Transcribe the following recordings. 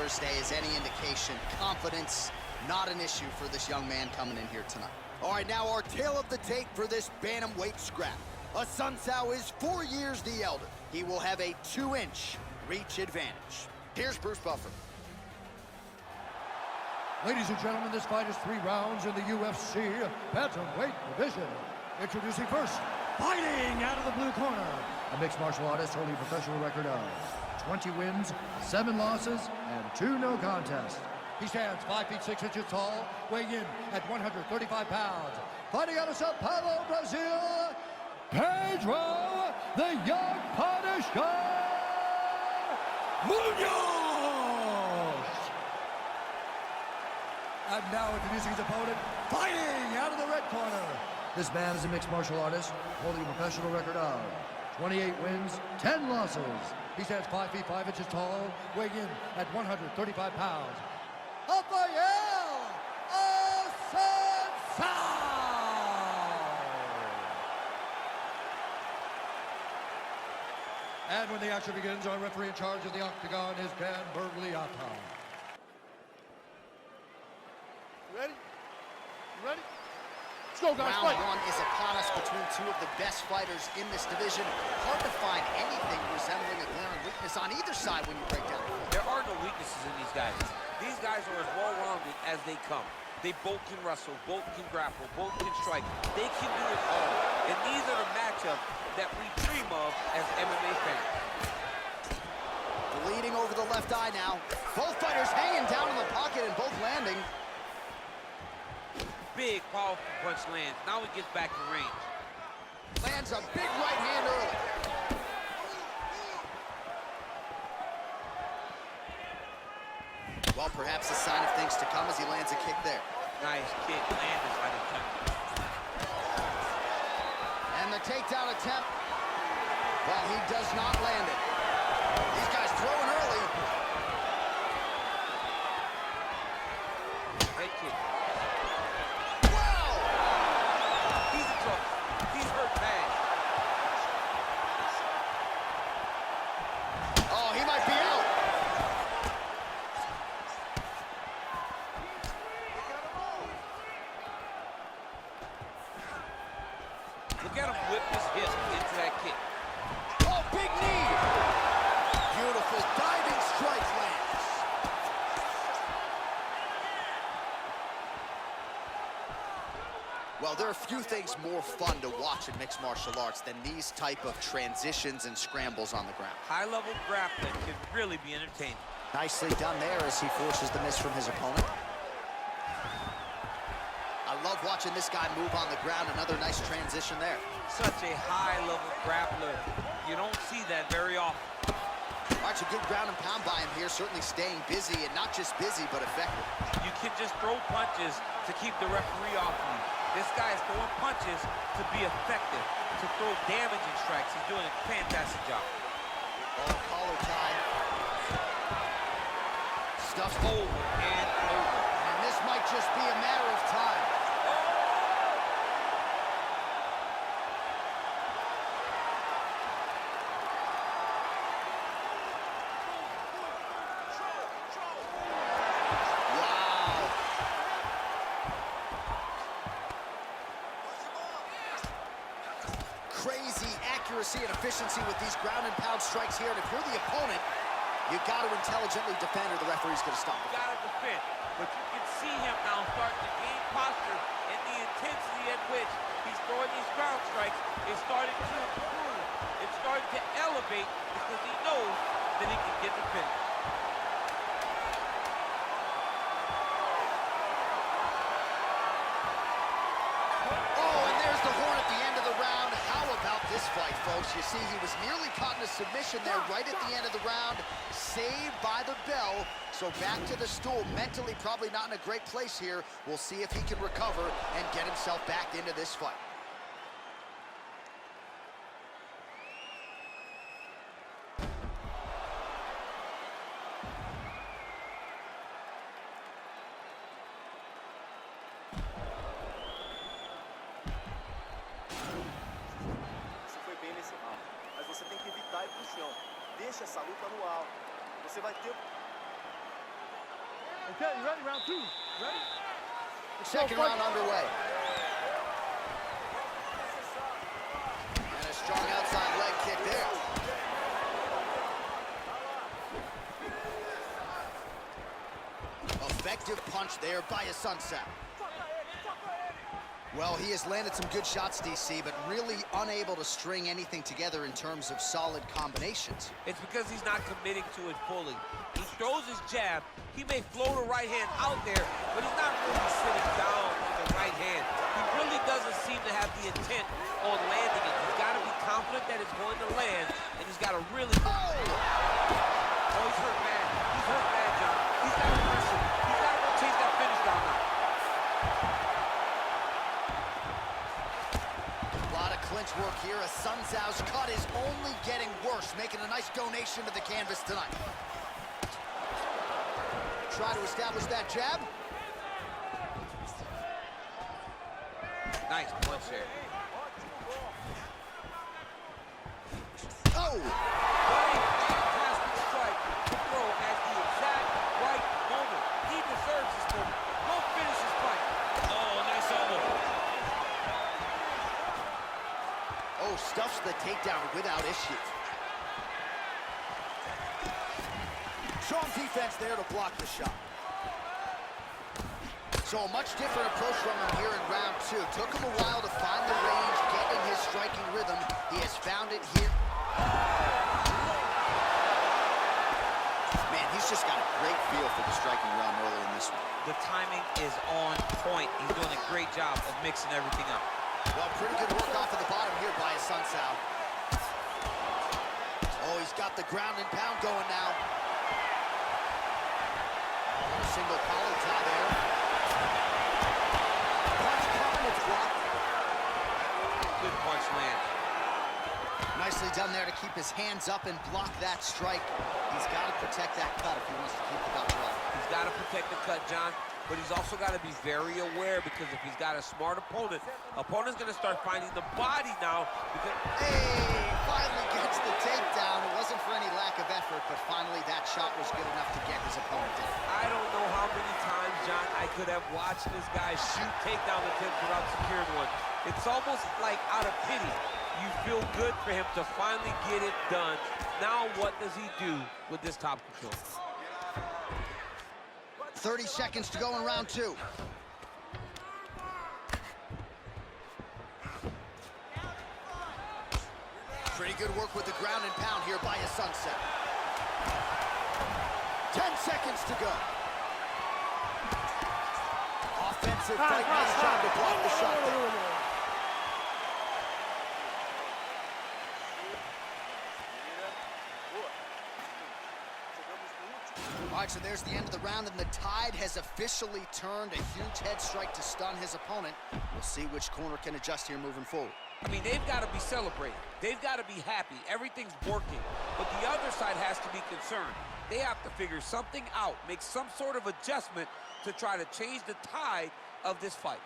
Thursday is any indication, confidence not an issue for this young man coming in here tonight. All right, now our tale of the tape for this bantamweight scrap. Sun Tzu is 4 years the elder. He will have a 2-inch reach advantage. Here's Bruce Buffer. Ladies and gentlemen, this fight is 3 rounds in the UFC bantamweight division. Introducing first, fighting out of the blue corner, a mixed martial artist holding a professional record of 20 wins, 7 losses, and 2 no contests. He stands 5 feet 6 inches tall, weighing in at 135 pounds. Fighting out of Sao Paulo, Brazil, Pedro, the Young Punisher Munoz! And now introducing his opponent, fighting out of the red corner. This man is a mixed martial artist, holding a professional record of 28 wins, 10 losses. He stands 5 feet 5 inches tall, weighing in at 135 pounds. Rafael Assunção! And when the action begins, our referee in charge of the octagon is Dan Bergliata. Ready? You ready? Let's go, guys. Round 1 is upon us between 2 of the best fighters in this division. Hard to find anything resembling a glaring weakness on either side when you break down. There are no weaknesses in these guys. These guys are as well-rounded as they come. They both can wrestle, both can grapple, both can strike. They can do it all. And these are the matchups that we dream of as MMA fans. Bleeding over the left eye now. Both fighters hanging down in the pocket and both landing. Big, powerful punch lands. Now he gets back to range. Lands a big right hand early. Well, perhaps a sign of things to come as he lands a kick there. Nice kick, landed by the attempt. And the takedown attempt, well, he does not land it. These guys throwing early. Head kick. Wow! He's in trouble. He's hurt bad. Oh, he might be out. Look at him whip his hip into that kick. Oh, big knee. Beautiful diving strike lands. Well, there are few things more fun to watch in mixed martial arts than these type of transitions and scrambles on the ground. High-level grappling can really be entertaining. Nicely done there as he forces the miss from his opponent. I love watching this guy move on the ground. Another nice transition there. Such a high-level grappler. You don't see that very often. Watch a good ground and pound by him here, certainly staying busy, and not just busy, but effective. You can just throw punches to keep the referee off you. This guy is throwing punches to be effective, to throw damaging strikes. He's doing a fantastic job. Oh, collar tie. Stuff's Over and over. and this might just be a matter of time. Crazy accuracy and efficiency with these ground and pound strikes here. And if you're the opponent, you've got to intelligently defend or the referee's going to stop it. You gotta defend, but you can see him now starting to gain posture, and the intensity at which he's throwing these ground strikes is starting to improve. It's starting to elevate because he knows that he can get the finish. Oh, and there's the horn at the end of the round. How about this fight, folks? You see, he was nearly caught in a submission there right at the end of the round. Saved by the bell. So back to the stool. Mentally probably not in a great place here. We'll see if he can recover and get himself back into this fight. Você tem que evitar ir pro chão. Deixa essa luta no alto. Você vai ter... Okay, you ready? Round 2. Ready? Second round underway. And a strong outside leg kick there. Effective punch there by a sunset. Well, he has landed some good shots, DC, but really unable to string anything together in terms of solid combinations. It's because he's not committing to it fully. He throws his jab. He may float a right hand out there, but he's not really sitting down with the right hand. He really doesn't seem to have the intent on landing it. He's got to be confident that it's going to land, and he's got to really... Oh, he's hurt bad. He's hurt bad, John. He's got to press it. He's got to go chase that finish down now. Clinch work here as Sun Tzu's cut is only getting worse, making a nice donation to the canvas tonight. Try to establish that jab. Nice punch there. Oh! Fantastic strike to throw at the exact right moment. He deserves this moment. Go finish his fight. Oh, nice elbow. Oh, stuffs the takedown without issue. Strong defense there to block the shot. So a much different approach from him here in round 2. Took him a while to find the range, get in his striking rhythm. He has found it here. Man, he's just got a great feel for the striking realm early in this one. The timing is on point. He's doing a great job of mixing everything up. Well, pretty good work off of the bottom here by Sun Tzu. Oh, he's got the ground and pound going now. A single collar tie there. Punch coming, it's blocked. Good punch land. Nicely done there to keep his hands up and block that strike. He's got to protect that cut if he wants to keep the belt alive. He's got to protect the cut, John. But he's also got to be very aware, because if he's got a smart opponent's going to start finding the body now. Because Hey, finally gets the takedown. It wasn't for any lack of effort, but finally that shot was good enough to get his opponent down. I don't know how many times, John, I could have watched this guy shoot takedown attempts without securing one. It's almost like out of pity. You feel good for him to finally get it done. Now what does he do with this top control? 30 seconds to go in round 2. Pretty good work with the ground and pound here by a sunset. 10 seconds to go. Offensive fight, nice job to block the shot there. All right, so there's the end of the round, and the tide has officially turned. A huge head strike to stun his opponent. We'll see which corner can adjust here moving forward. I mean, they've got to be celebrating. They've got to be happy. Everything's working. But the other side has to be concerned. They have to figure something out, make some sort of adjustment to try to change the tide of this fight.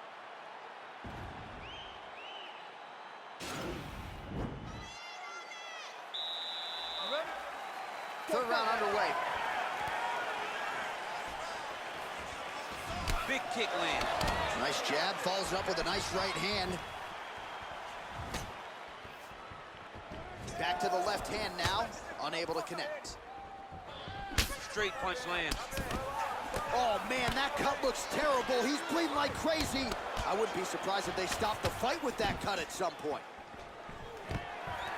Third round underway. Big kick land. Nice jab, follows it up with a nice right hand. Back to the left hand now, unable to connect. Straight punch lands. Oh man, that cut looks terrible. He's bleeding like crazy. I wouldn't be surprised if they stopped the fight with that cut at some point.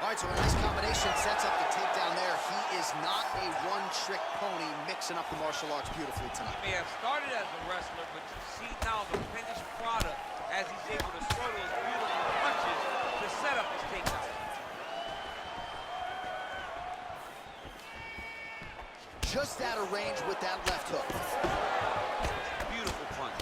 All right, so a nice combination sets up the takedown there. He is not a one-trick pony, mixing up the martial arts beautifully tonight. He may have started as a wrestler, but you see now the finished product as he's able to throw those beautiful punches to set up his takedown. Just out of range with that left hook. Beautiful punch.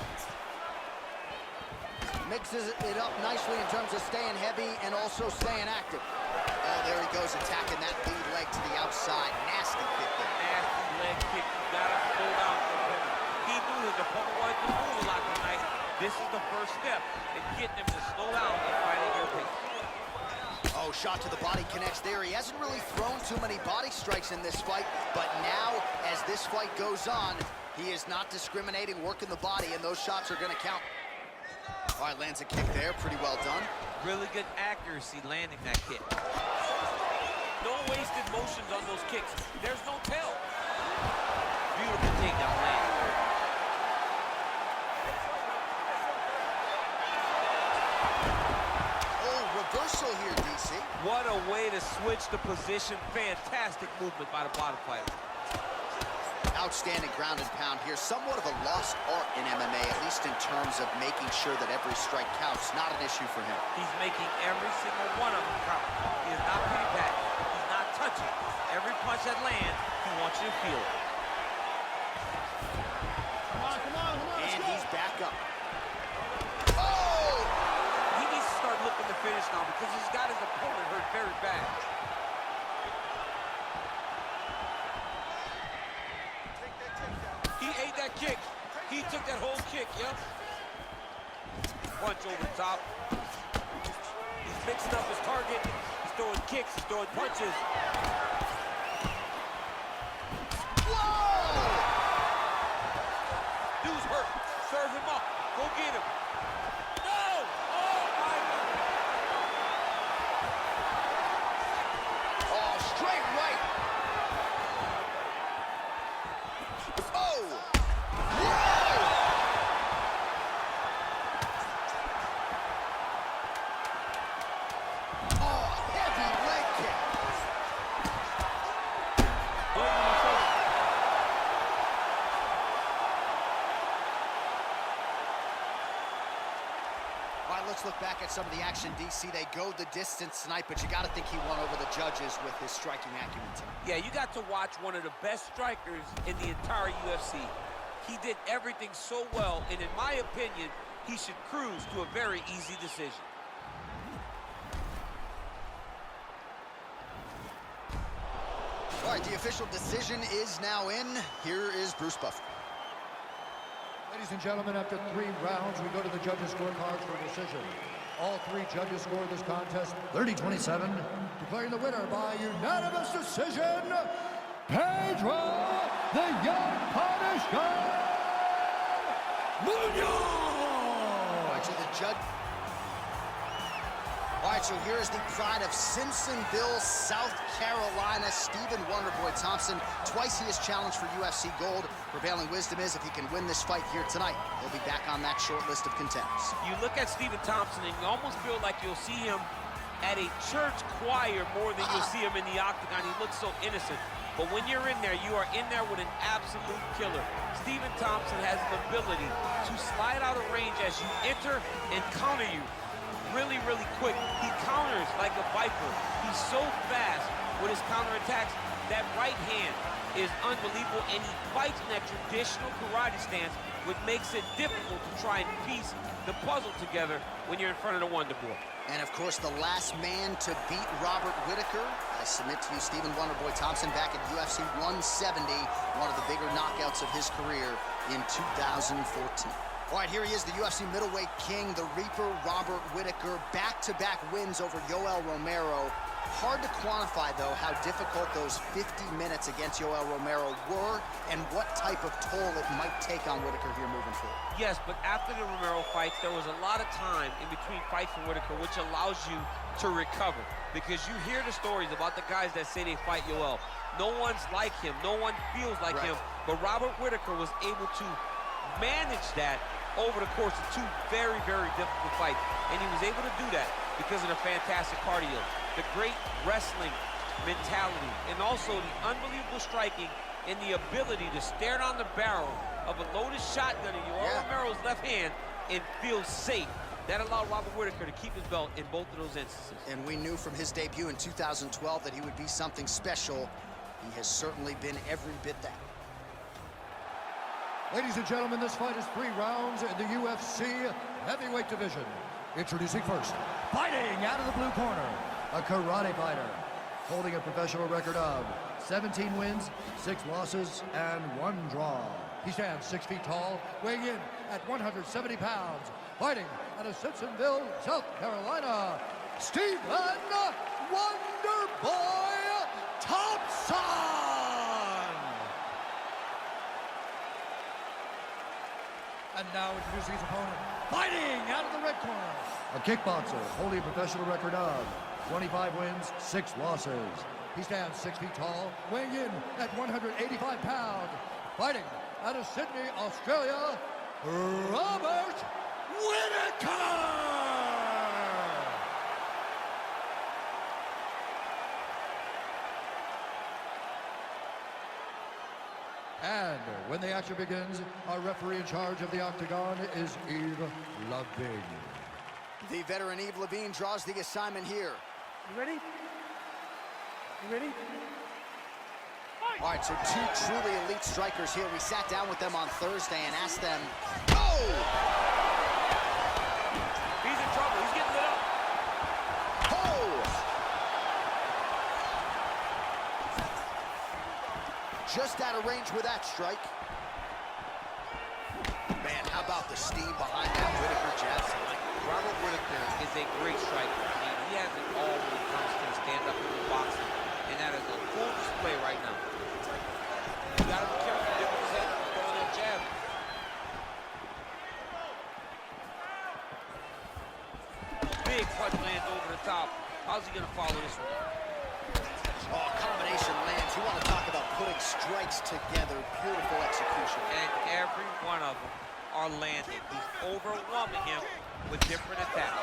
Mixes it up nicely in terms of staying heavy and also staying active. Oh, there he goes, attacking that lead leg to the outside. Nasty kick there. Nasty leg kick. You gotta slow down for him. He knew his opponent wanted to move a lot tonight. This is the first step in getting him to slow down and finding your pace. Oh, shot to the body connects there. He hasn't really thrown too many body strikes in this fight, but now, as this fight goes on, he is not discriminating, working the body, and those shots are gonna count. All right, lands a kick there, pretty well done. Really good accuracy landing that kick. No wasted motions on those kicks. There's no tell. Beautiful takedown land. Reversal here, DC. What a way to switch the position. Fantastic movement by the bottom fighter. Outstanding ground and pound here. Somewhat of a lost art in MMA, at least in terms of making sure that every strike counts. Not an issue for him. He's making every single one of them count. He is not pity-patting. He's not touching. Every punch that lands, he wants you to feel it. Come on, come on, come on. And he's back up. Looking to finish now because he's got his opponent hurt very bad. He ate that kick. He took that whole kick, yep. Punch over the top. He's mixing up his target. He's throwing kicks, he's throwing punches. Whoa! Dude's hurt. Serve him up. Go get him. Let's look back at some of the action, DC. They go the distance tonight, but you got to think he won over the judges with his striking acumen tonight. Yeah, you got to watch one of the best strikers in the entire UFC. He did everything so well, and in my opinion, he should cruise to a very easy decision. All right, the official decision is now in. Here is Bruce Buffer. Ladies and gentlemen, after 3 rounds, we go to the judges' scorecards for decision. All 3 judges scored this contest 30-27, declaring the winner by unanimous decision, Pedro the Young Punisher Munoz! All right, so the judge... All right, so here is the pride of Simpsonville, South Carolina, Stephen Wonderboy Thompson. Twice he has challenged for UFC gold. Prevailing wisdom is if he can win this fight here tonight, he'll be back on that short list of contenders. You look at Stephen Thompson and you almost feel like you'll see him at a church choir more than you'll see him in the octagon. He looks so innocent. But when you're in there, you are in there with an absolute killer. Stephen Thompson has the ability to slide out of range as you enter and counter you. Really, really quick. He counters like a viper. He's so fast with his counterattacks. That right hand is unbelievable, and he fights in that traditional karate stance, which makes it difficult to try and piece the puzzle together when you're in front of the Wonder Boy. And of course, the last man to beat Robert Whittaker, I submit to you, Stephen Wonderboy Thompson, back at UFC 170, one of the bigger knockouts of his career in 2014. All right, here he is, the UFC middleweight king, the Reaper, Robert Whittaker, back-to-back wins over Yoel Romero. Hard to quantify, though, how difficult those 50 minutes against Yoel Romero were and what type of toll it might take on Whittaker here moving forward. Yes, but after the Romero fights, there was a lot of time in between fights for Whittaker, which allows you to recover. Because you hear the stories about the guys that say they fight Yoel. No one's like him. No one feels like him. But Robert Whittaker was able to manage that over the course of 2 very, very difficult fights. And he was able to do that because of the fantastic cardio, the great wrestling mentality, and also the unbelievable striking and the ability to stare down the barrel of a loaded shotgun in Yoel Romero's left hand and feel safe. That allowed Robert Whittaker to keep his belt in both of those instances. And we knew from his debut in 2012 that he would be something special. He has certainly been every bit that. Ladies and gentlemen, this fight is 3 rounds in the UFC heavyweight division. Introducing first, fighting out of the blue corner, a karate fighter, holding a professional record of 17 wins, 6 losses, and 1 draw. He stands 6 feet tall, weighing in at 170 pounds, fighting out of Simpsonville, South Carolina, Stephen Wonder Boy Thompson. And now introducing his opponent, fighting out of the red corner, a kickboxer holding a professional record of 25 wins, 6 losses. He stands 6 feet tall, weighing in at 185 pounds, fighting out of Sydney, Australia, Robert Whittaker! And when the action begins, our referee in charge of the octagon is Eve Levine. The veteran Eve Levine draws the assignment here. You ready? You ready? All right, so 2 truly elite strikers here. We sat down with them on Thursday and asked them, oh! He's in trouble. He's getting lit up. Oh! Just out of range with that strike. Man, how about the steam behind that Whittaker jab? Robert Whittaker is a great striker. I mean, he has it all when it comes to stand-up in the boxing, and that is a full display right now. You gotta be careful with his head throwing that jab. Big punch lands over the top. How's he gonna follow this one? Oh, combination lands. You want to talk about putting strikes together. Beautiful execution. And every one of them are landing. He's overwhelming him with different attacks.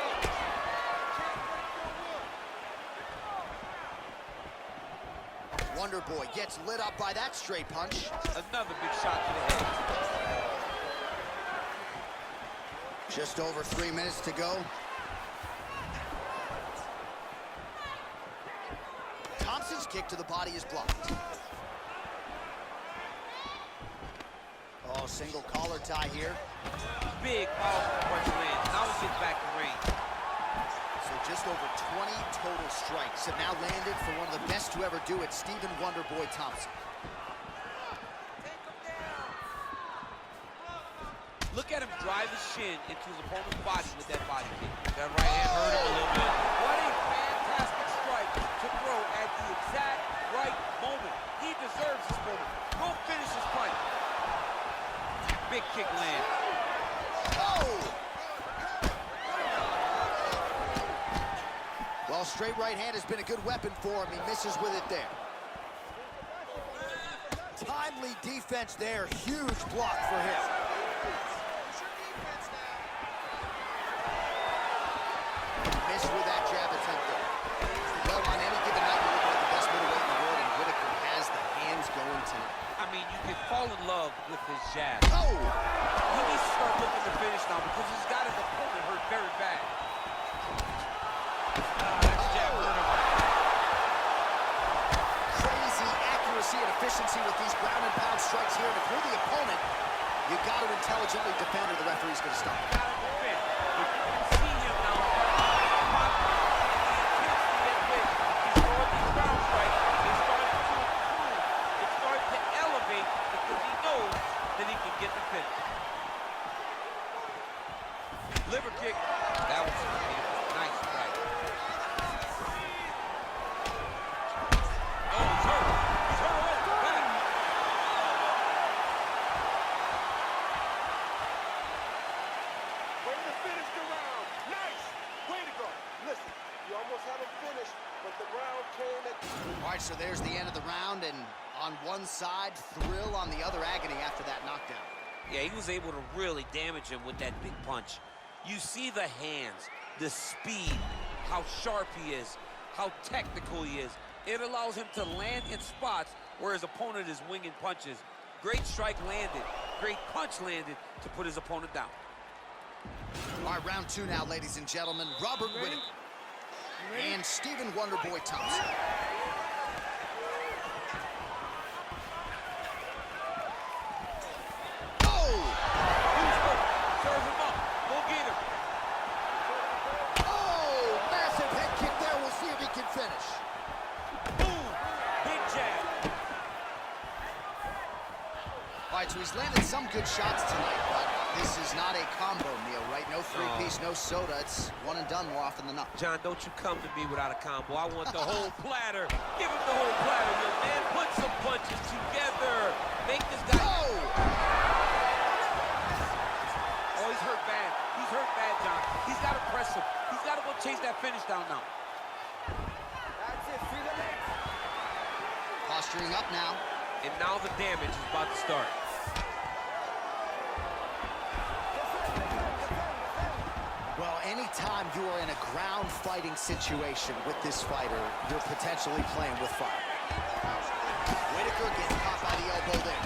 Wonder Boy gets lit up by that straight punch. Another big shot to the head. Just over 3 minutes to go. Thompson's kick to the body is blocked. Oh, single collar tie here. Big, powerful punch lands. Now he gets back to range. So just over 20 total strikes have now landed for one of the best to ever do it, Stephen Wonder Boy Thompson. Look at him drive his shin into his opponent's body with that body kick. That right hand hurt him a little bit. What a fantastic strike to throw at the exact right moment. He deserves this moment. Go finish his fight. Big kick land. Oh! Well, straight right hand has been a good weapon for him. He misses with it there. Timely defense there. Huge block for him. Missed with that jab attempt there. Well, on any given night, you're looking at the best middleweight in the world, and Whittaker has the hands going tonight. I mean, you can fall in love with his jab. Oh! He needs to start looking to finish now because he's got his opponent hurt very bad. That jab hurt him. Crazy accuracy and efficiency with these ground and pound strikes here. And if you're the opponent, you got to intelligently defend or the referee's going to stop. Got to defend. But you can see him now. Pop, the intensity at which he's throwing these ground strikes is starting to improve. It's starting to elevate because he knows that he can get the finish. Liver kick. That was nice strike. Oh, he's hurt. He's hurt already. Back. Way to finish the round. Nice. Way to go. Listen, you almost had him finished, but the round came at... All right, so there's the end of the round, and on one side, thrill, on the other, agony after that knockdown. Yeah, he was able to really damage him with that big punch. You see the hands, the speed, how sharp he is, how technical he is. It allows him to land in spots where his opponent is winging punches. Great strike landed, great punch landed to put his opponent down. All right, round 2 now, ladies and gentlemen. Robert Whittaker and Stephen Wonder Boy Thompson. So he's landed some good shots tonight, but This is not a combo meal, right? No three-piece, no soda. It's one and done more often than not. John, don't you come to me without a combo. I want the whole platter. Give him the whole platter, young man. Put some punches together. Make this guy... Oh! Oh, he's hurt bad. He's hurt bad, John. He's got to press him. He's got to go chase that finish down now. That's it. Free the legs. Posturing up now. And now the damage is about to start. Well, anytime you are in a ground fighting situation with this fighter, you're potentially playing with fire. Whitaker getting caught by the elbow there.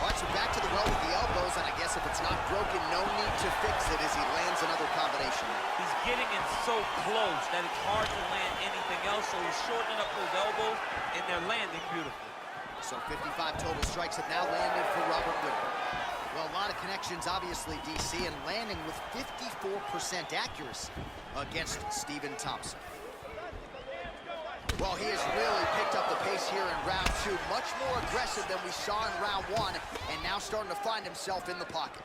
All right, so back to the well with the elbows, and I guess if it's not broken, no need to fix it as he lands another combination. He's getting in so close that it's hard to land anything else, so he's shortening up those elbows, and they're landing beautifully. So 55 total strikes have now landed for Robert Whitaker. Well, a lot of connections, obviously, DC, and landing with 54% accuracy against Stephen Thompson. Well, he has really picked up the pace here in round 2. Much more aggressive than we saw in round 1, and now starting to find himself in the pocket.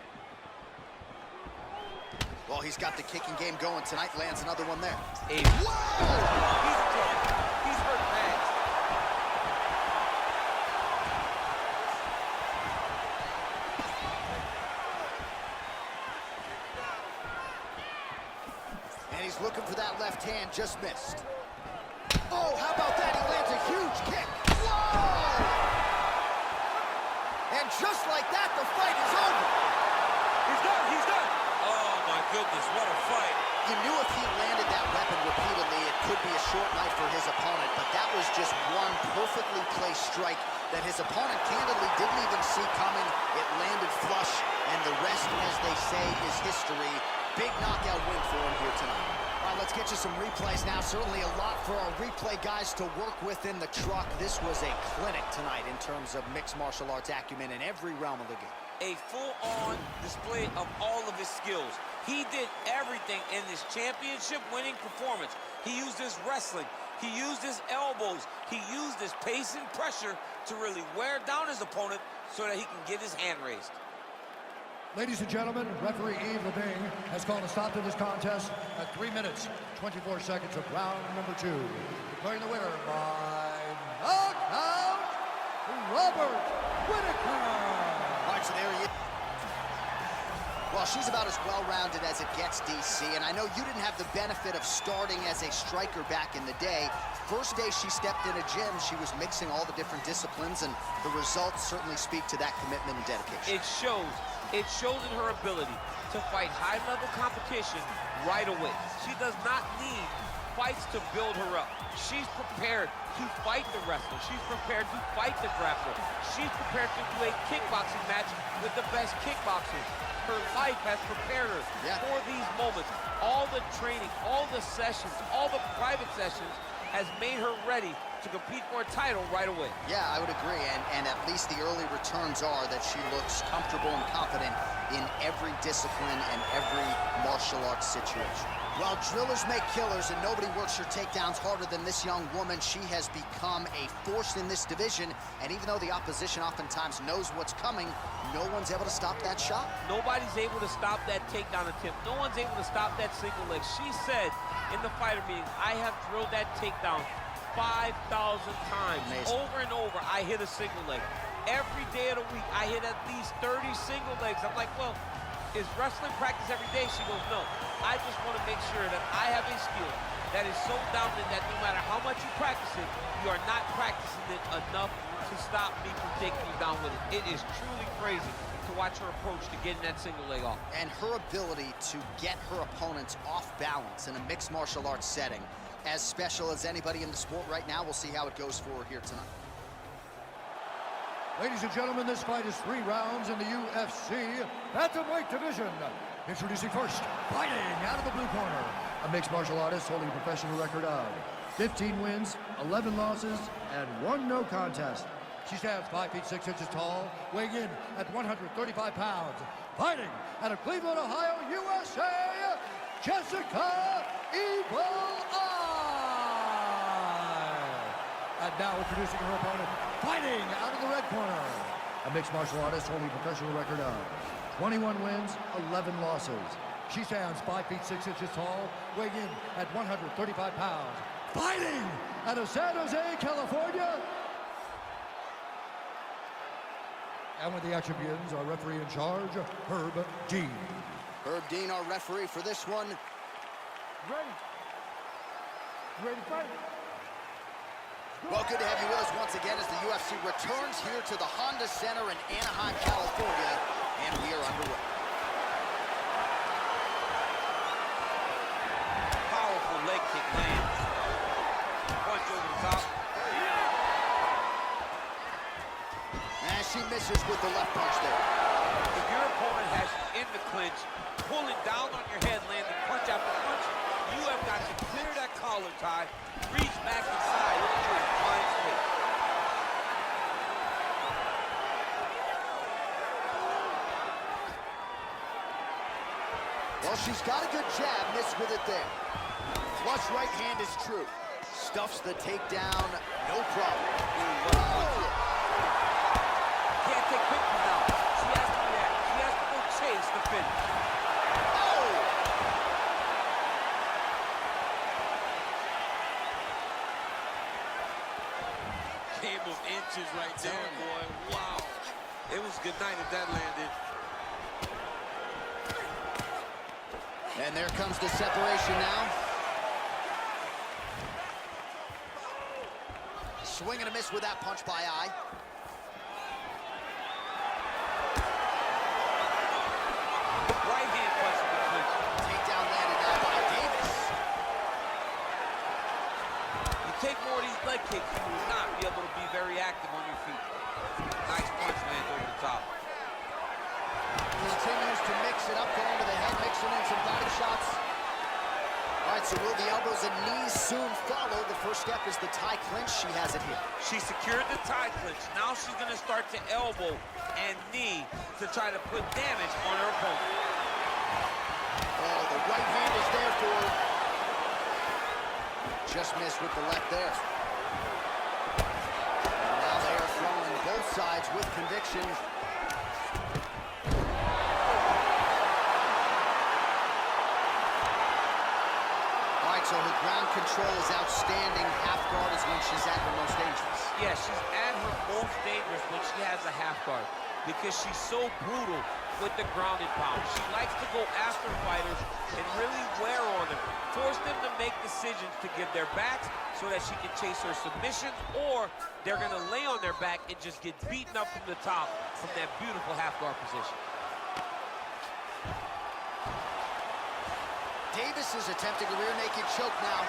Well, he's got the kicking game going tonight. Lands another one there. Whoa! He's drunk. He's hurt bad. And he's looking for that left hand, just missed. Oh, how about that? He lands a huge kick. Whoa! And just like that, the fight is over. He's done. He's done. Oh, my goodness. What a fight. You knew if he landed that weapon repeatedly, it could be a short night for his opponent, but that was just one perfectly placed strike that his opponent candidly didn't even see coming. It landed flush, and the rest, as they say, is history. Big knockout win for him here tonight. All right, let's get you some replays now. Certainly a lot for our replay guys to work with in the truck. This was a clinic tonight in terms of mixed martial arts acumen in every realm of the game. A full-on display of all of his skills. He did everything in this championship-winning performance. He used his wrestling. He used his elbows. He used his pace and pressure to really wear down his opponent so that he can get his hand raised. Ladies and gentlemen, referee Yves Leving has called a stop to this contest at 3 minutes, 24 seconds of round number 2. Declaring the winner by knockout, Robert Whitaker. All right, so there he is. Well, she's about as well-rounded as it gets, DC, and I know you didn't have the benefit of starting as a striker back in the day. First day she stepped in a gym, she was mixing all the different disciplines, and the results certainly speak to that commitment and dedication. It shows. It shows in her ability to fight high-level competition right away. She does not need fights to build her up. She's prepared to fight the wrestler. She's prepared to fight the grappler. She's prepared to do a kickboxing match with the best kickboxers. Her life has prepared her for these moments. All the training, all the sessions, all the private sessions has made her ready to compete for a title right away. Yeah, I would agree, and at least the early returns are that she looks comfortable and confident in every discipline and every martial arts situation. Well, drillers make killers, and nobody works her takedowns harder than this young woman. She has become a force in this division, and even though the opposition oftentimes knows what's coming, no one's able to stop that shot. Nobody's able to stop that takedown attempt. No one's able to stop that single leg. She said in the fighter meeting, I have drilled that takedown 5,000 times. Amazing. Over and over, I hit a single leg. Every day of the week, I hit at least 30 single legs. I'm like, well, is wrestling practice every day? She goes, no. I just want to make sure that I have a skill that is so dominant that no matter how much you practice it, you are not practicing it enough to stop me from taking you down with it. It is truly crazy to watch her approach to getting that single leg off. And her ability to get her opponents off balance in a mixed martial arts setting, as special as anybody in the sport right now. We'll see how it goes for her here tonight. Ladies and gentlemen, this fight is 3 rounds in the UFC bantamweight division. Introducing first, fighting out of the blue corner, a mixed martial artist holding a professional record of 15 wins, 11 losses, and 1 no contest. She stands 5 feet 6 inches tall, weighing in at 135 pounds. Fighting out of Cleveland, Ohio, USA, Jessica Evil Eye. And now introducing her opponent, fighting out of the red corner, a mixed martial artist holding a professional record of 21 wins, 11 losses. She stands 5 feet 6 inches tall, weighing in at 135 pounds. Fighting out of San Jose, California. And when the action begins, our referee in charge, Herb Dean. Herb Dean, our referee for this one. Ready? Ready to fight? Well, good to have you with us once again as the UFC returns here to the Honda Center in Anaheim, California, and we are underway. Powerful leg kick lands. Punch over the top. And she misses with the left punch there. If your opponent has you in the clinch, pulling down on your head, landing punch after punch, you have got to clear that collar tie, reach back inside, look at your opponent's face. Well, she's got a good jab, missed with it there. Flush right hand is true. Stuffs the takedown, no problem. Can't take pictures now. She has to react. She has to go chase the finish. Game of inches right there, boy. Wow. It was good night if that landed. And there comes the separation now. Swing and a miss with that punch by eye. Right hand punch in the clinch. Takedown landed now by Davis. You take more of these leg kicks, you will not be able to be very active on your feet. Nice punch lands over the top. Continues to mix it up, going to the head, mixing in some body shots. All right, so will the elbows and knees soon follow? The first step is the tie clinch. She has it here. She secured the tie clinch. Now she's going to start to elbow and knee to try to put damage on her opponent. Oh, the right hand is there for her. Just missed with the left there. And now they are throwing both sides with conviction. So her ground control is outstanding. Half guard is when she's at her most dangerous. Yeah, she's at her most dangerous when she has a half guard because she's so brutal with the ground and pound. She likes to go after fighters and really wear on them, force them to make decisions to give their backs so that she can chase her submissions, or they're going to lay on their back and just get beaten up from the top from that beautiful half guard position. Davis is attempting a rear naked choke now.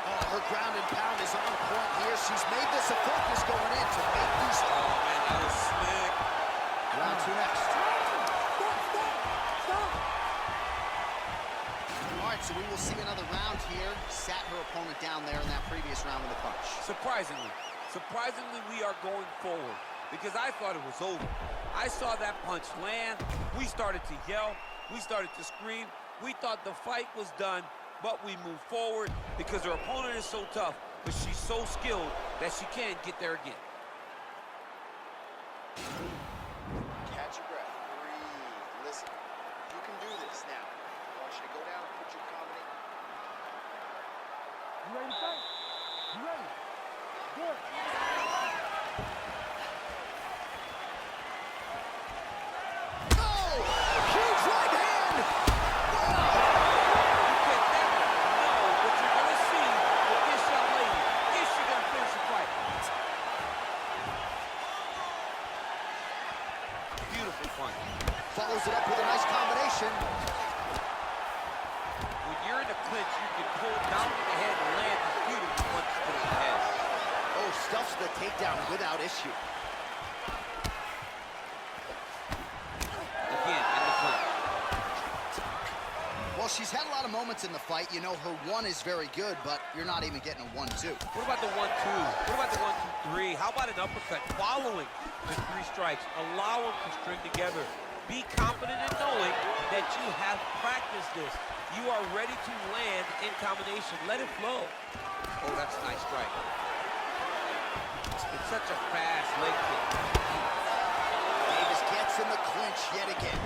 Oh, her ground and pound is on point here. She's made this a focus going in to make these. Oh, man, that was slick. Round two next. All right, so we will see another round here. Sat her opponent down there in that previous round with a punch. Surprisingly, we are going forward because I thought it was over. I saw that punch land. We started to yell. We started to scream. We thought the fight was done, but we moved forward because her opponent is so tough, but she's so skilled that she can get there again. Catch your breath. Breathe. Listen. You can do this now. I want you to go down and put your combination. You ready to fight? You ready? Good. Oh! Huge right hand! You can never know what you're going to see with this young lady. Is she going to finish the fight? Beautiful punch. Follows it up with a nice combination. When you're in the clinch, you can pull down to the head and land these beautiful punches to the head. Oh, stuffs the takedown without issue. Again, in the clinch. Well, she's had a lot of moments in the fight. You know, her one is very good, but you're not even getting a 1-2. What about the 1-2? What about the 1-2-3? How about an uppercut following the 3 strikes? Allow them to string together. Be confident in knowing that you have practiced this you are ready to land in combination. Let it flow. Oh, that's a nice strike. It's such a fast leg kick. Davis gets in the clinch yet again.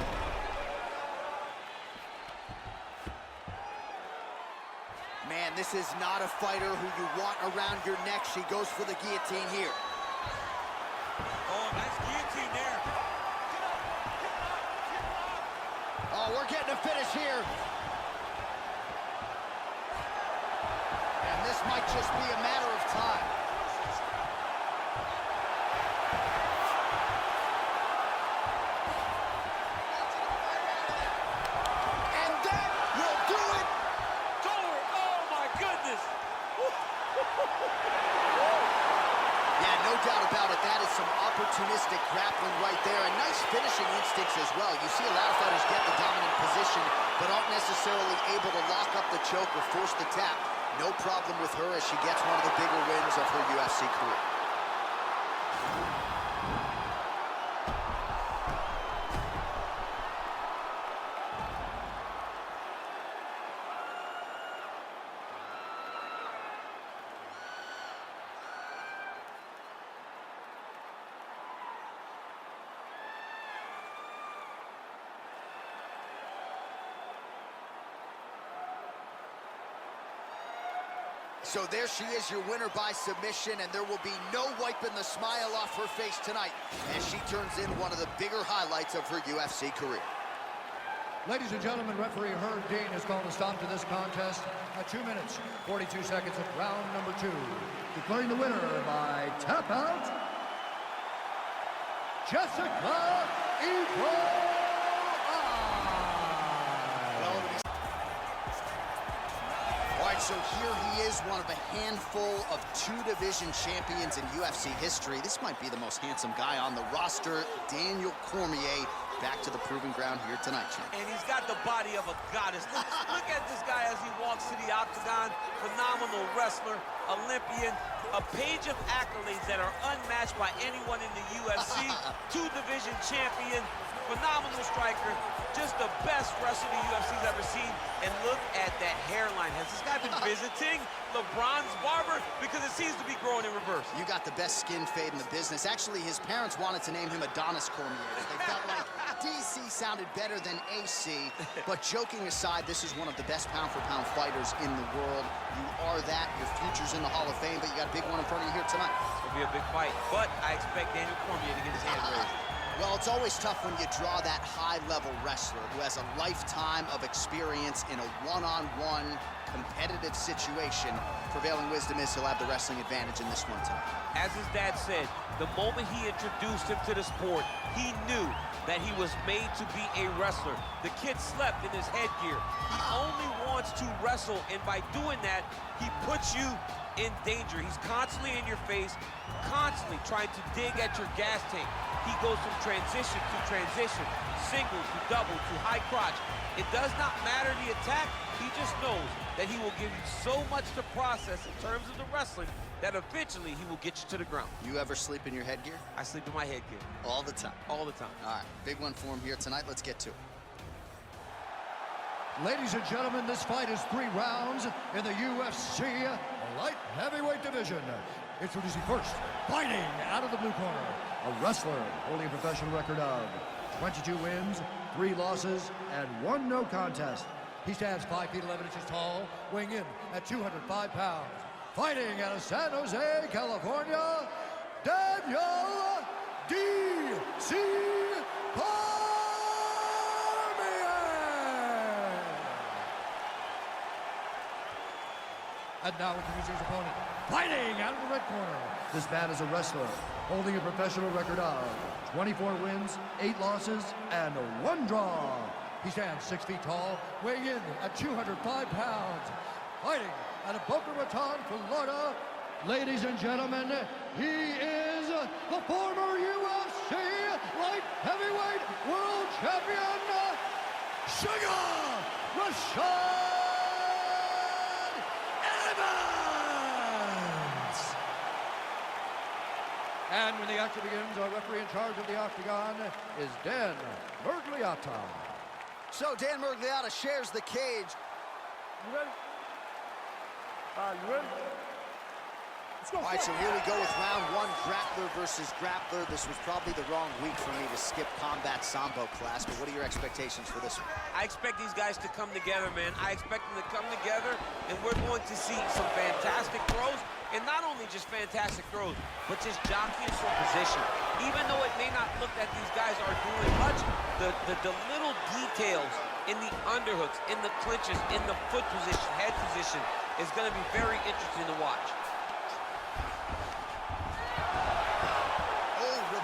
Man, this is not a fighter who you want around your neck. She goes for the guillotine here. Oh, nice guillotine there. Oh, we're getting a finish here. And this might just be a matter of time. And that will do it. It's over. Oh, my goodness. Yeah, no doubt about it. That is some opportunistic grappling right there. And nice finishing instincts as well. You see a lot of fighters get the dominant position, but aren't necessarily able to lock up the choke or force the tap. No problem with her as she gets one of the bigger wins of her UFC career. So there she is, your winner by submission, and there will be no wiping the smile off her face tonight as she turns in one of the bigger highlights of her UFC career. Ladies and gentlemen, referee Herb Dean has called a stop to this contest at 2 minutes, 42 seconds of round number 2. Declaring the winner by tap out, Jessica Eagle. So here he is, one of a handful of 2 division champions in UFC history. This might be the most handsome guy on the roster, Daniel Cormier, back to the proving ground here tonight, champ. And he's got the body of a goddess. Look at this guy as he walks to the octagon. Phenomenal wrestler, Olympian, a page of accolades that are unmatched by anyone in the UFC. 2 division champion, phenomenal striker, just the best wrestler the UFC's ever seen. And look at that hairline. Has this guy been visiting LeBron's barber? Because it seems to be growing in reverse. You got the best skin fade in the business. Actually, his parents wanted to name him Adonis Cormier. They felt like DC sounded better than AC. But joking aside, this is one of the best pound-for-pound fighters in the world. You are that. Your future's in the Hall of Fame, but you got a big one in front of you here tonight. It's going to be a big fight. But I expect Daniel Cormier to get his hand raised. Well, it's always tough when you draw that high-level wrestler who has a lifetime of experience in a one-on-one competitive situation. Prevailing wisdom is he'll have the wrestling advantage in this one tonight. As his dad said, the moment he introduced him to the sport, he knew that he was made to be a wrestler. The kid slept in his headgear. He only wants to wrestle, and by doing that, he puts you in danger. He's constantly in your face, constantly trying to dig at your gas tank. He goes from transition to transition, single to double to high crotch. It does not matter the attack. He just knows that he will give you so much to process in terms of the wrestling that eventually he will get you to the ground. You ever sleep in your headgear? I sleep in my headgear. All the time? All the time. All right, big one for him here tonight. Let's get to it. Ladies and gentlemen, this fight is 3 rounds in the UFC light heavyweight division. Introducing first, fighting out of the blue corner, a wrestler holding a professional record of 22 wins, 3 losses, and 1 no contest. He stands 5 feet 11 inches tall, weighing in at 205 pounds. Fighting out of San Jose, California, Daniel D.C. And now introducing his opponent, fighting out of the red corner. This man is a wrestler, holding a professional record of 24 wins, 8 losses, and 1 draw. He stands 6 feet tall, weighing in at 205 pounds. Fighting out of Boca Raton, Florida. Ladies and gentlemen, he is the former UFC light heavyweight world champion, Sugar Rashad. And when the action begins, our referee in charge of the octagon is Dan Mergliata. So Dan Mergliata shares the cage You ready? All right, you ready? All right, so here we go with round one, grappler versus grappler. This was probably the wrong week for me to skip combat sambo class, but what are your expectations for this one? I expect these guys to come together, man. I expect them to come together, and we're going to see some fantastic throws, and not only just fantastic throws, but just jockeying for position. Even though it may not look that these guys are doing much, the little details in the underhooks, in the clinches, in the foot position, head position, is going to be very interesting to watch.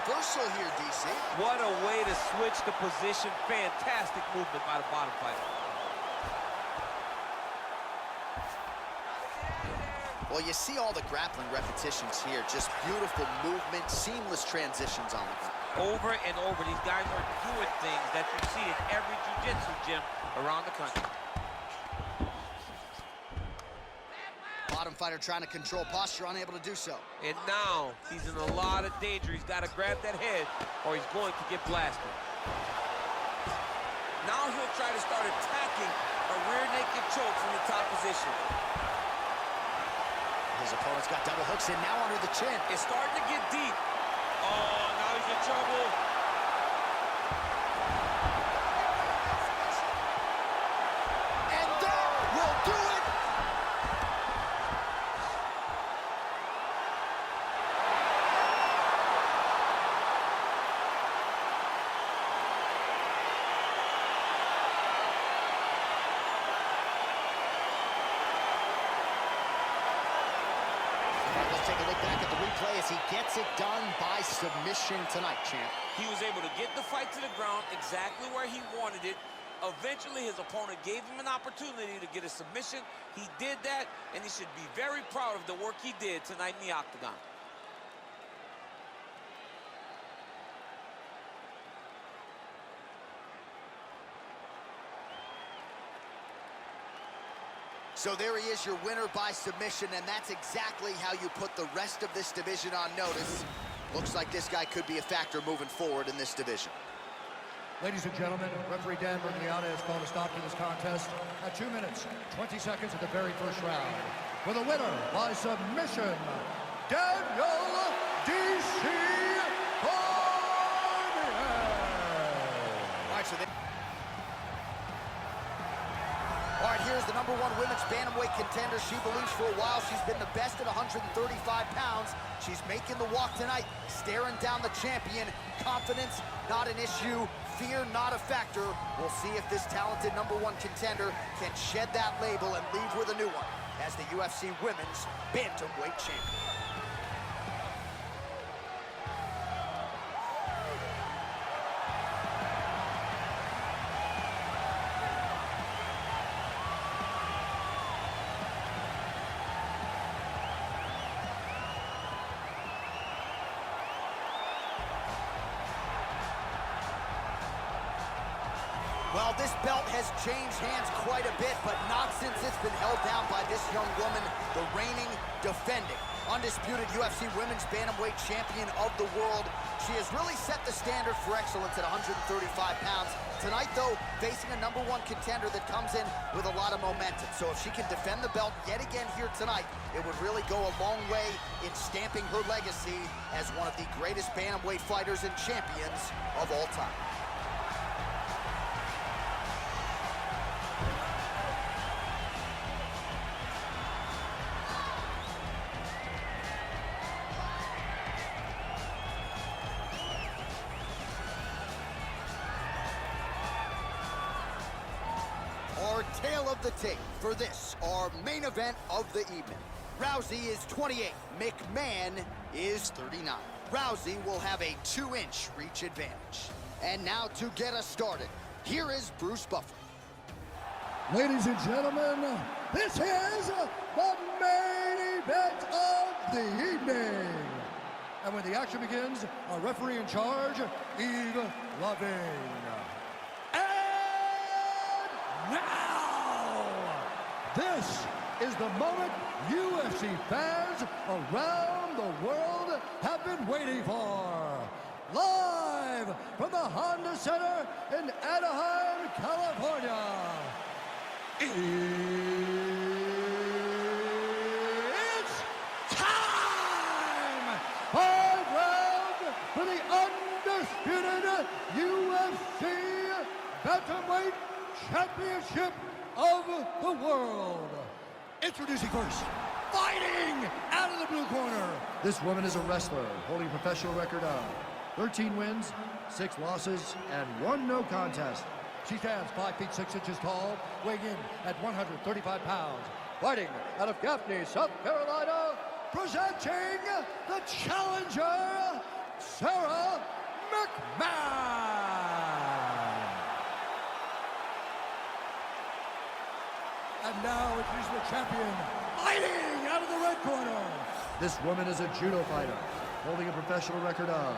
Reversal here, DC. What a way to switch the position. Fantastic movement by the bottom fighter. Well, you see all the grappling repetitions here. Just beautiful movement, seamless transitions on the ground. Over and over, these guys are doing things that you see in every jiu-jitsu gym around the country. Bottom fighter trying to control posture, unable to do so. And now he's in a lot of danger. He's got to grab that head or he's going to get blasted. Now he'll try to start attacking a rear naked choke from the top position. His opponent's got double hooks in, now under the chin. It's starting to get deep. Oh, now he's in trouble. And that will do it. Take a look back at the replay as he gets it done by submission tonight, champ. He was able to get the fight to the ground exactly where he wanted it. Eventually, his opponent gave him an opportunity to get a submission. He did that, and he should be very proud of the work he did tonight in the octagon. So there he is, your winner by submission, and that's exactly how you put the rest of this division on notice. Looks like this guy could be a factor moving forward in this division. Ladies and gentlemen, referee Dan Bergliata has called a stop to this contest at 2 minutes, 20 seconds of the very first round. For the winner by submission, Daniel D.C. Cormier. All right, so all right, here's the #1 women's bantamweight contender. She believes for a while she's been the best at 135 pounds. She's making the walk tonight, staring down the champion. Confidence, not an issue. Fear, not a factor. We'll see if this talented #1 contender can shed that label and leave with a new one as the UFC Women's Bantamweight Champion. Well, this belt has changed hands quite a bit, but not since it's been held down by this young woman, the reigning, defending, undisputed UFC Women's Bantamweight Champion of the world. She has really set the standard for excellence at 135 pounds. Tonight, though, facing a #1 contender that comes in with a lot of momentum. So if she can defend the belt yet again here tonight, it would really go a long way in stamping her legacy as one of the greatest bantamweight fighters and champions of all time. Our tale of the tape for this, our main event of the evening. Rousey is 28, McMann is 39. Rousey will have a 2-inch reach advantage. And now to get us started, here is Bruce Buffer. Ladies and gentlemen, this is the main event of the evening. And when the action begins, our referee in charge, Yves Lavigne. And now, this is the moment UFC fans around the world have been waiting for. Live from the Honda Center in Anaheim, California. It's time! 5 rounds for the undisputed UFC Bantamweight Championship of the World. Introducing first, fighting out of the blue corner. This woman is a wrestler holding a professional record of 13 wins, 6 losses, and 1 no contest. She stands 5 feet 6 inches tall, weighing in at 135 pounds. Fighting out of Gaffney, South Carolina, presenting the challenger, Sarah McMANN. And now introducing the champion, fighting out of the red corner. This woman is a judo fighter, holding a professional record of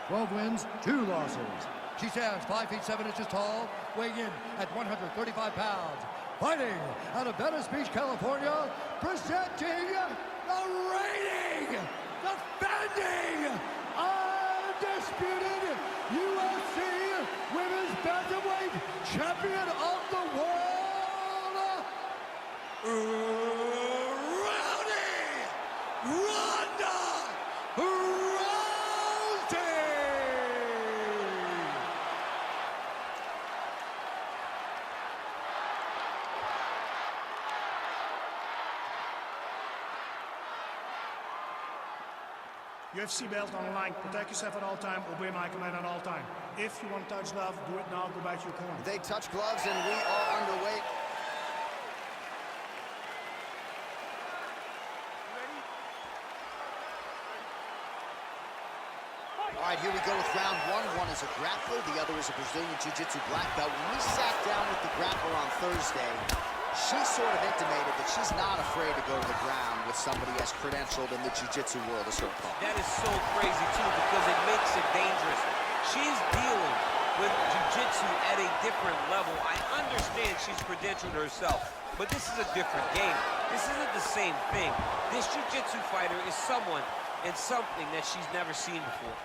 12 wins, 2 losses. She stands 5 feet 7 inches tall, weighing in at 135 pounds. Fighting out of Venice Beach, California, presenting the reigning, defending, undisputed UFC Women's Bantamweight Champion of the World, Rowdy Ronda Rousey. UFC belt on the line. Protect yourself at all time. Obey my command at all time. If you want to touch glove, do it now. Go back to your corner. They touch gloves, and we are underway. All right, here we go with round 1. One is a grappler, the other is a Brazilian Jiu-Jitsu black belt. When we sat down with the grappler on Thursday, she sort of intimated that she's not afraid to go to the ground with somebody as credentialed in the Jiu-Jitsu world as her opponent. That is so crazy, too, because it makes it dangerous. She's dealing with jiu-jitsu at a different level. I understand she's credentialed herself, but this is a different game. This isn't the same thing. This jiu-jitsu fighter is someone and something that she's never seen before.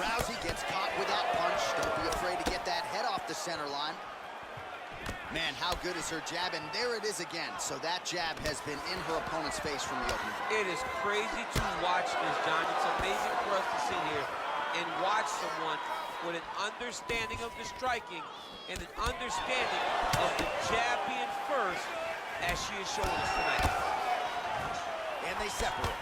Rousey gets caught without punch. Don't be afraid to get that head off the center line. Man, how good is her jab? And there it is again. So that jab has been in her opponent's face from the opening. It is crazy to watch this, John. It's amazing for us to sit here and watch someone with an understanding of the striking and an understanding of the jab being first, as she is showing us tonight. And they separate.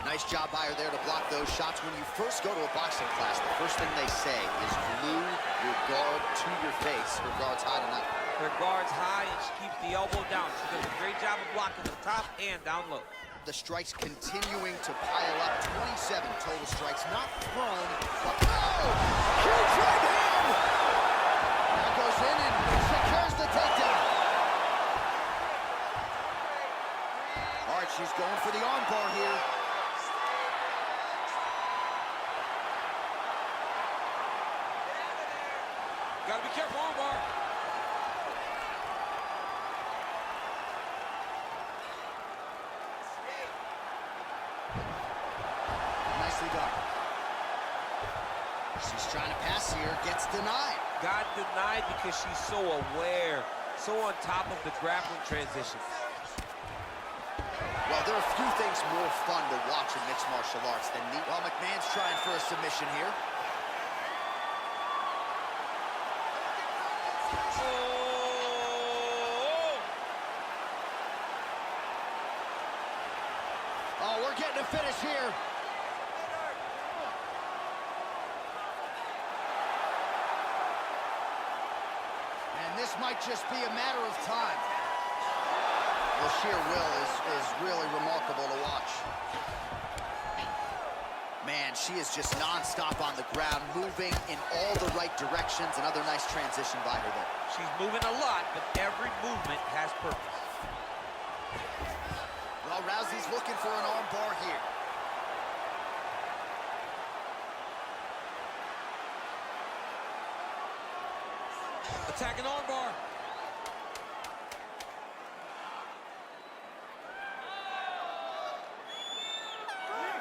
Nice job by her there to block those shots. When you first go to a boxing class, the first thing they say is glue your guard to your face. Her guard's high tonight. Her guard's high, and she keeps the elbow down. She does a great job of blocking the top and down low. The strikes continuing to pile up. 27 total strikes, not thrown, but oh! Huge right hand! Now goes in and secures the takedown. All right, she's going for the arm bar here. Gotta be careful, armbar. Nicely done. She's trying to pass here, gets denied. Got denied because she's so aware, so on top of the grappling transitions. Well, there are few things more fun to watch in mixed martial arts than knee. Well, McMann's trying for a submission here. Oh, we're getting a finish here. And this might just be a matter of time. The sheer will is really remarkable to watch. Man, she is just non-stop on the ground, moving in all the right directions. Another nice transition by her there. She's moving a lot, but every movement has purpose. Well, Rousey's looking for an arm bar here. Attacking arm bar.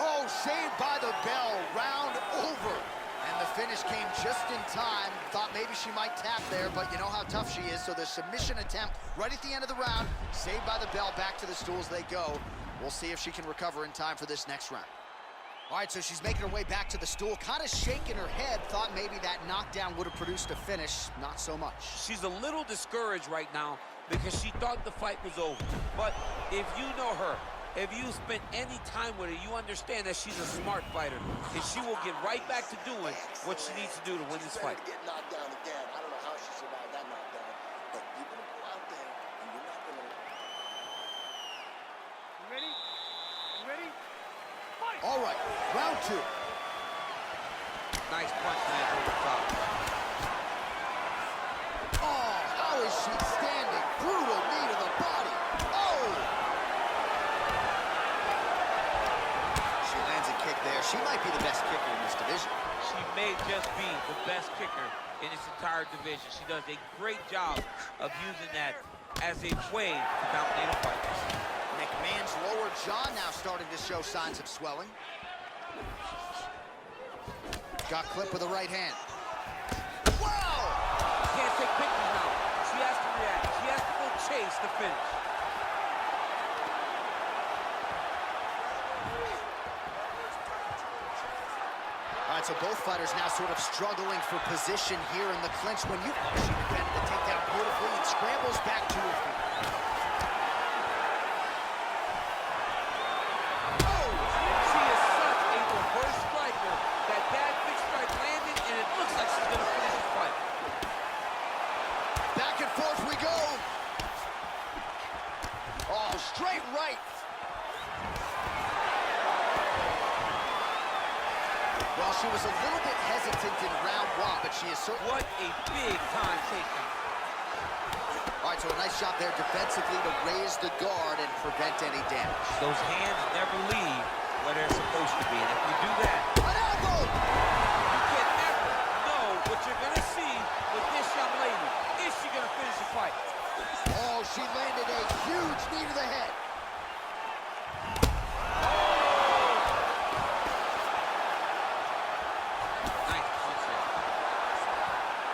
Oh, saved by the bell, round over. And the finish came just in time. Thought maybe she might tap there, but you know how tough she is. So the submission attempt right at the end of the round, saved by the bell, back to the stools they go. We'll see if she can recover in time for this next round. All right, so she's making her way back to the stool, kind of shaking her head. Thought maybe that knockdown would have produced a finish. Not so much. She's a little discouraged right now because she thought the fight was over. But if you know her, if you spent any time with her, you understand that she's a smart fighter, and she will get right back to doing what she needs to do to win this fight. Get knocked down again. I don't know how she survived that knockdown, but you're gonna go out there and you're not gonna. You ready? You ready? Fight! All right, round 2. Nice punch land over the top. Oh, how is she standing? Brutal knee to the body. Oh! She lands a kick there. She might be the best kicker in this division. She may just be the best kicker in this entire division. She does a great job of using that as a way to dominate a fight. McMann's lower jaw now starting to show signs of swelling. Got clipped with the right hand. Wow! Can't take pictures now. She has to react. She has to go chase the finish. All right, so both fighters now sort of struggling for position here in the clinch. When you she defended the takedown beautifully and scrambles back to her feet. Oh! She is such a reverse striker that fixed strike landed, and it looks like she's going to finish the fight. Back and forth we go. Oh, straight right. Well, she was a little bit hesitant in round 1, but she is certainly... What a big-time takedown. All right, so a nice shot there defensively to raise the guard and prevent any damage. Those hands never leave where they're supposed to be, and if you do that, An elbow! you can never know what you're going to see with this young lady. Is she going to finish the fight? Oh, she landed a huge knee to the head.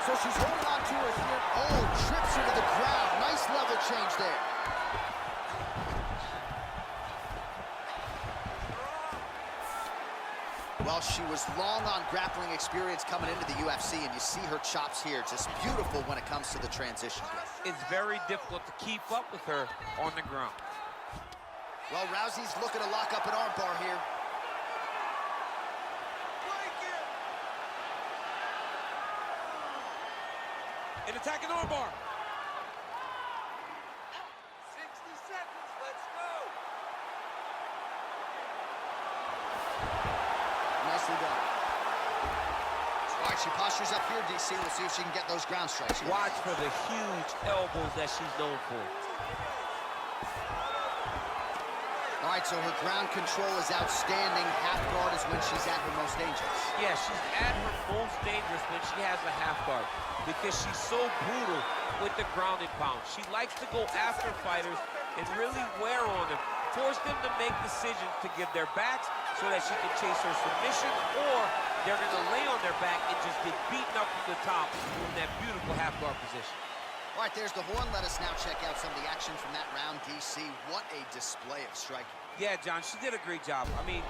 So she's holding on to her here. Oh, trips her to the ground. Nice level change there. Well, she was long on grappling experience coming into the UFC, and you see her chops here. Just beautiful when it comes to the transition. It's very difficult to keep up with her on the ground. Well, Rousey's looking to lock up an armbar here. An attacking armbar. 60 seconds. Let's go. Nicely done. All right, she postures up here, DC. We'll see if she can get those ground strikes here. Watch for the huge elbows that she's known for. All right, so her ground control is outstanding. Half guard is when she's at her most dangerous. Yeah, she's at her most dangerous when she has a half guard because she's so brutal with the ground and pound. She likes to go after fighters and really wear on them, force them to make decisions to give their backs so that she can chase her submission, or they're going to lay on their back and just get beaten up from the top from that beautiful half guard position. All right, there's the horn. Let us now check out some of the action from that round, DC. What a display of striking. Yeah, John, she did a great job. I mean,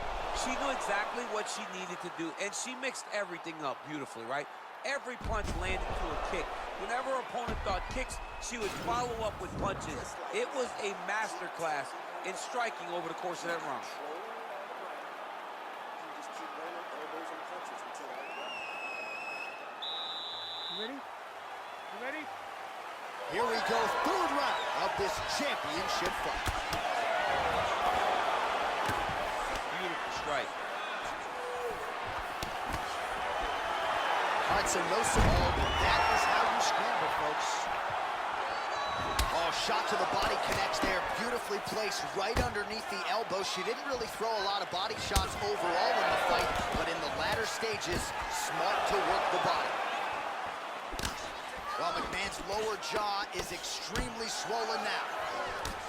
she knew exactly what she needed to do, and she mixed everything up beautifully, right? Every punch landed to a kick. Whenever her opponent thought kicks, she would follow up with punches. It was a masterclass in striking over the course of that round. You ready? You ready? Here we go, third round of this championship fight. Beautiful strike. All right, so no smoke. That is how you scramble, folks. Oh, shot to the body connects there. Beautifully placed right underneath the elbow. She didn't really throw a lot of body shots overall in the fight, but in the latter stages, smart to work the body. Well, McMahon's lower jaw is extremely swollen now.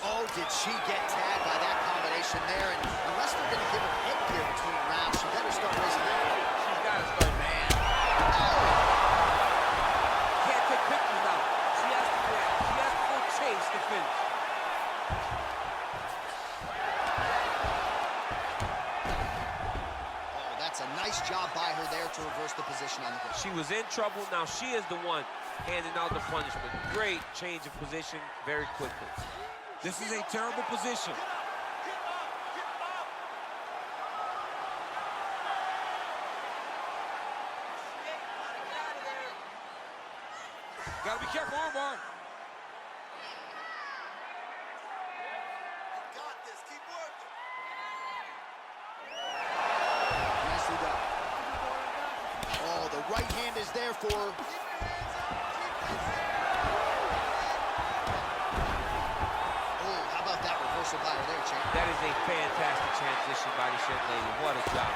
Oh, did she get tagged by that combination there? And unless they're going to give her headgear between rounds, she better start raising that. She's got to start, man. Can't take pictures now. She has to react. She has to go chase the finish. Oh, that's a nice job by her there to reverse the position on the ground. She was in trouble. Now she is the one handing out the punishment. Great change of position very quickly. This is a terrible position. Gotta be careful, armbar. Nicely done. Oh, the right hand is there for her. Oh, how about that reversal by her there, champ? That is a fantastic transition by the young lady. What a job.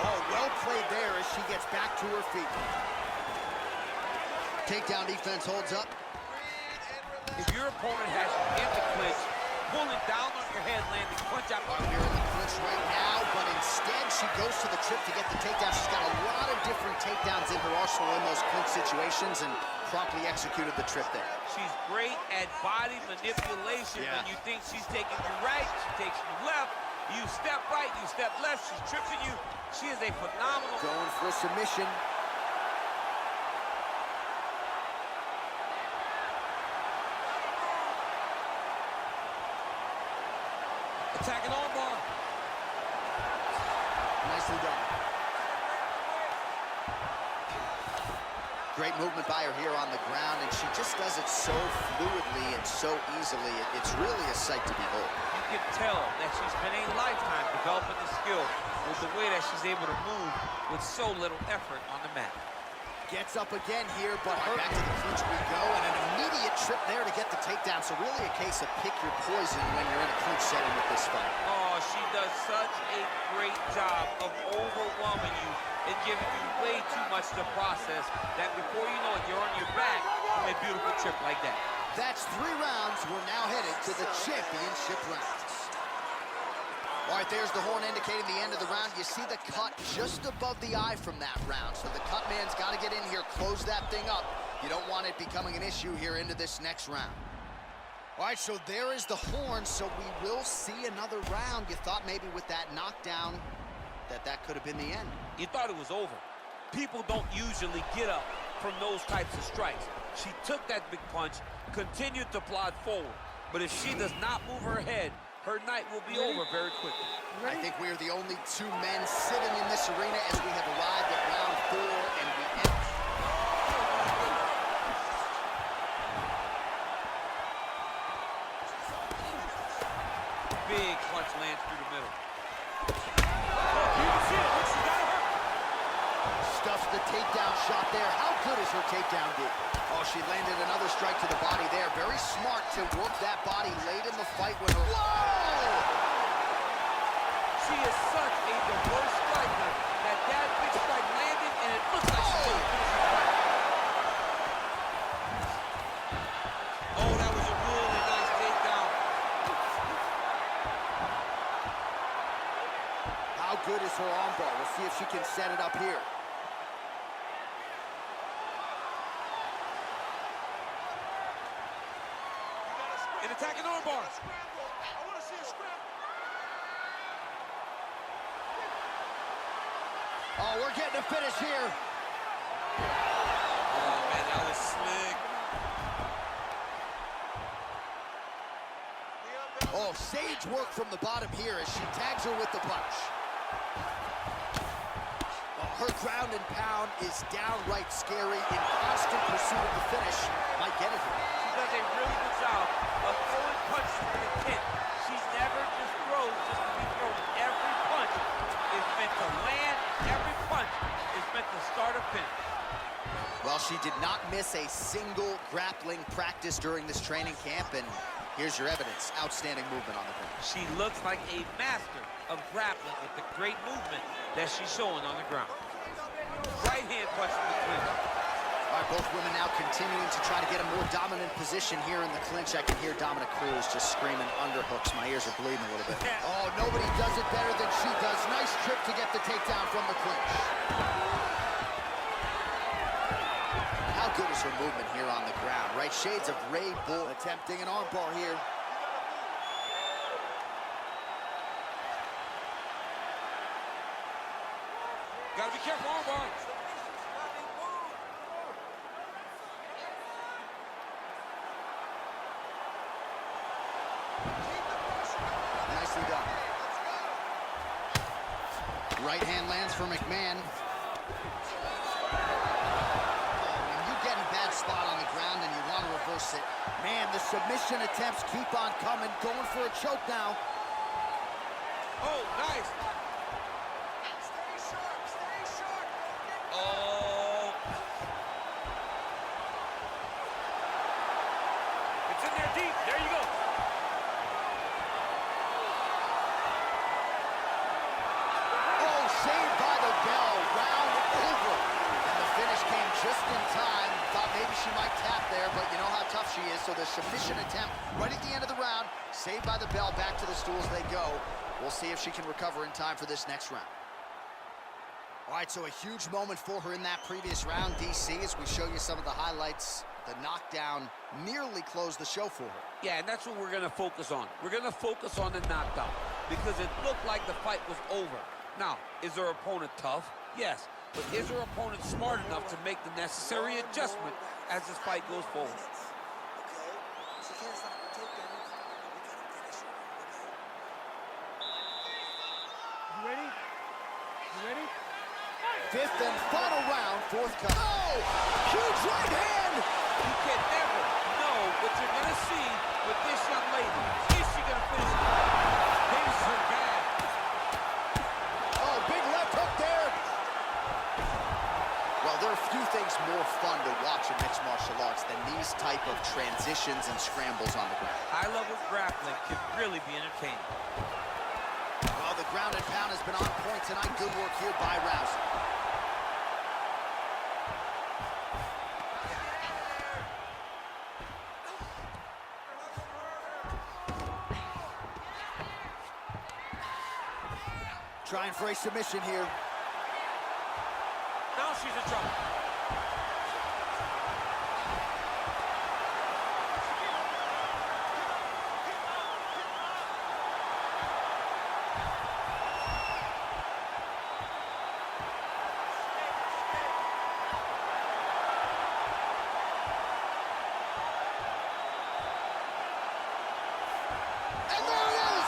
Oh, well played there as she gets back to her feet. Takedown defense holds up. If your opponent has you in the clinch, pulling down on your head, landing punch out. We're in the clinch right now, but instead she goes to the trip to get the takedown. She's got a lot of different takedowns in her arsenal in those clinch situations and promptly executed the trip there. She's great at body manipulation. Yeah. When you think she's taking you right, she takes you left. You step right, you step left, she's tripping you. She is a phenomenal... Going for a submission. Attacking armbar. Nicely done. Great movement by her here on the ground, and she just does it so fluidly and so easily. It's really a sight to behold. You can tell that she's been a lifetime developing the skill with the way that she's able to move with so little effort on the mat. Gets up again here, but back to the clinch we go, and an immediate trip there to get the takedown. So really a case of pick your poison when you're in a clinch setting with this fight. Oh, she does such a great job of overwhelming you and giving you way too much to process that before you know it, you're on your back from a beautiful trip like that. That's 3 rounds. We're now headed to the championship rounds. All right, there's the horn indicating the end of the round. You see the cut just above the eye from that round. So the cut man's got to get in here, close that thing up. You don't want it becoming an issue here into this next round. All right, so there is the horn, so we will see another round. You thought maybe with that knockdown that could have been the end. You thought it was over. People don't usually get up from those types of strikes. She took that big punch, continued to plod forward. But if she does not move her head, her night will be over very quickly. I think we are the only 2 men sitting in this arena as we have arrived at round 4, and we end. Big punch lands through the middle. Stuffs the takedown shot there. How good is her takedown D? Oh, she landed another strike to the body there. Very smart to work that body late in the fight with her. Whoa! She is such a diverse striker that big strike landed, and it looks like she's going to finish the fight. Oh, that was a really nice takedown. How good is her armbar? We'll see if she can set it up here. An attacking armbar. Oh, we're getting a finish here. Oh, man, that was slick. Oh, sage work from the bottom here as she tags her with the punch. Oh, her ground and pound is downright scary. In constant pursuit of the finish, might get it here. She does a really good job of throwing punches to the pin. She never just throws just to be thrown. Every punch is meant to land. Every punch is meant to start a finish. Well, she did not miss a single grappling practice during this training camp, and here's your evidence. Outstanding movement on the ground. She looks like a master of grappling with the great movement that she's showing on the ground. Right hand punch to the clinch. All right, both women now continuing to try to get a more dominant position here in the clinch. I can hear Dominic Cruz just screaming underhooks. My ears are bleeding a little bit. Oh, nobody does it better than she does. Nice trip to get the takedown from the clinch. How good is her movement here on the ground, right? Shades of Ray Bull attempting an armbar here. Gotta be careful, armbar. Nicely done. Right hand lands for McMANN. When you get in a bad spot on the ground and you want to reverse it, man, the submission attempts keep on coming. Going for a choke now. Oh, nice. Oh. It's in there deep. There you go. Oh, saved by the bell. Round over. And the finish came just in time. Thought maybe she might tap there, but you know how tough she is. So the submission attempt right at the end of the round. Saved by the bell. Back to the stools they go. We'll see if she can recover in time for this next round. All right, so a huge moment for her in that previous round, DC, as we show you some of the highlights. The knockdown nearly closed the show for her. Yeah, and that's what we're going to focus on. We're going to focus on the knockdown because it looked like the fight was over. Now, is her opponent tough? Yes. But is her opponent smart enough to make the necessary adjustment as this fight goes forward? She can't stop her takedown. We gotta finish her, okay? You ready? You ready? Fifth and final round, fourth cut. Oh! Huge right hand! You can never know what you're going to see with this young lady. Is she going to finish it? Here's her bag. Oh, big left hook there. Well, there are few things more fun to watch in mixed martial arts than these type of transitions and scrambles on the ground. High-level grappling can really be entertaining. Well, the ground and pound has been on point tonight. Good work here by Rousey. Trying for a submission here. Now she's in trouble. And there it is!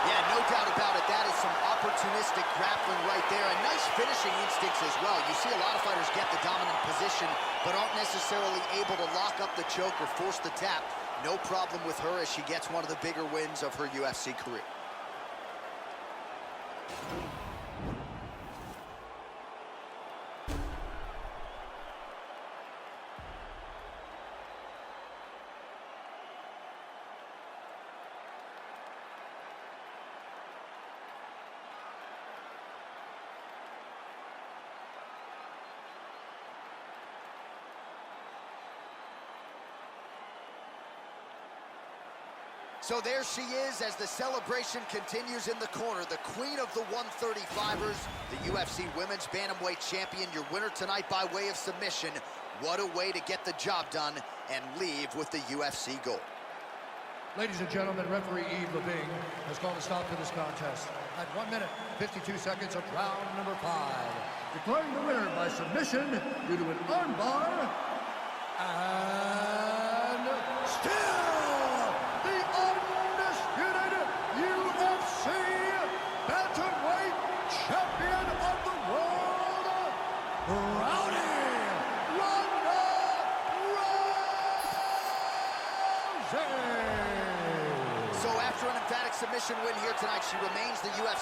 Yeah, no doubt about it. That is some opportunistic grappling right there. And nice finishing instincts as well. You see a lot of fighters get the dominant position, but aren't necessarily able to lock up the choke or force the tap. No problem with her as she gets one of the bigger wins of her UFC career. So there she is as the celebration continues in the corner. The queen of the 135ers, the UFC Women's Bantamweight Champion, your winner tonight by way of submission. What a way to get the job done and leave with the UFC gold. Ladies and gentlemen, referee Yves Levine has called a stop to this contest at 1 minute, 52 seconds of round number 5. Declaring the winner by submission due to an armbar, and still the undisputed UFC Bantamweight Champion of the world, Rowdy Ronda Rousey. So after an emphatic submission win here tonight, she remains the UFC